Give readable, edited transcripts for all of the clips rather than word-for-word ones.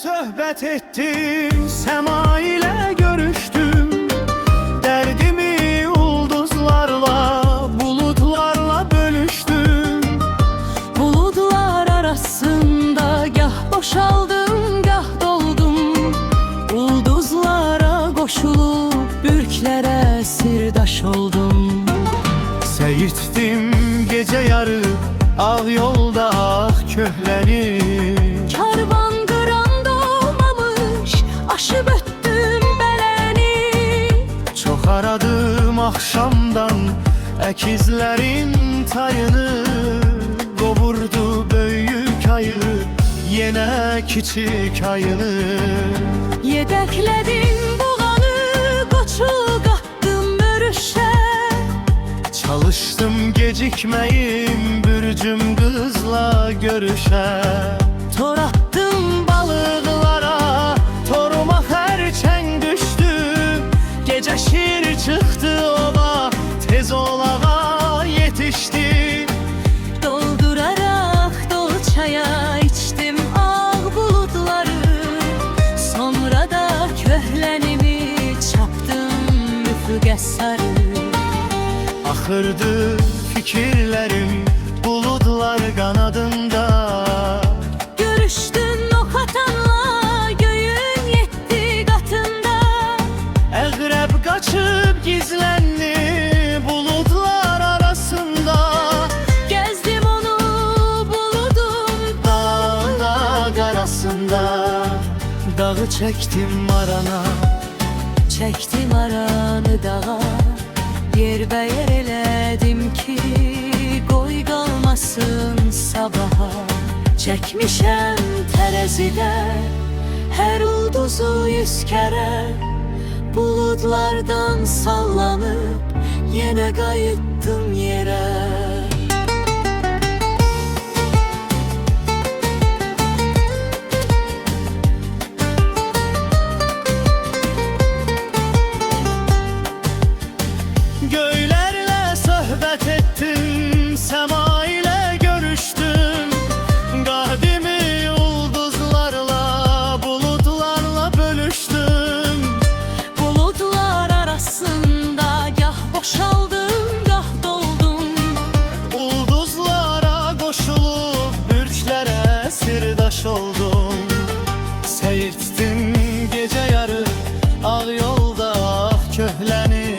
söhbət ettim, sema ile görüştüm. Derdimi ulduzlarla, bulutlarla bölüştüm. Bulutlar arasında gah boşaldım, gah doldum. Ulduzlara koşulup bürklere sirdaş oldum. Seyirttim gece yarı, ağ yolda ağ köhlenip. Karvan qıran doğmamış, aşıb ötdüm beləni. Çox aradım axşamdan əkizlərin tayını. Qovurdu böyük ayı, yenə kiçik ayını. Yedəklədim buğanı, qoçu qatdım mürüşə. Çalışdım gecikməyim, bürcüm qızla görüşə. Tor attım Balıqlara, toruma xərçəng düşdü. Gecə şir çıxdı ova, tez olağa yetişdi. dolduraraq dolu çaya içdim ağ bulutları. Sonra da köhlənimi çapdım üfüqə sarı. Axırdı fikirlərim buludlar qanadında. Görüşdün ox atanla göyün 7 qatında. Əqrəb qaçıb gizləndi buludlar arasında. Gəzdim onu buludum Dağ qarasında. Dağı çəkdim arana, çəkdim aranı dağa. Yerbəyer elədim ki, qoy qalmasın sabaha. Çəkmişəm tərəzidə hər ulduzu 100 kərə. Buludlardan sallanıb yenə qayıtdım yerə. Göylərlə söhbət etdim, sema ilə görüşdüm. Qəlbimi ulduzlarla, buludlarla bölüşdüm. Buludlar arasında gah boşaldım, gah doldum. Ulduzlara qoşulub bürklərə sirdaş oldum. Seyirtdim gecə yarı, ağ yolda ağ köhlənib.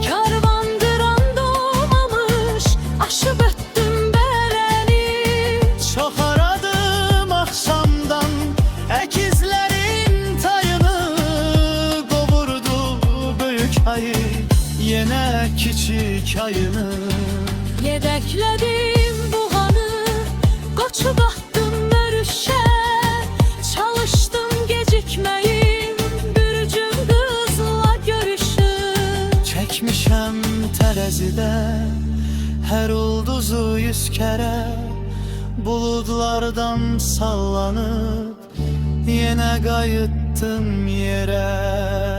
Karvan qıran doğmamış, aşıb ötdüm beləni. Çox aradım axşamdan əkizlərin tayını. Qovurdu böyük ayı, yenə kiçik ayını. Yedəklədim buğanı, qoçu qatdım mürüşə. Çalışdım gecikməyim, bürcüm qızla görüşüm. Çəkmişəm tərəzidə hər ulduzu 100 kərə. Buludlardan sallanıb yenə qayıtdım yerə.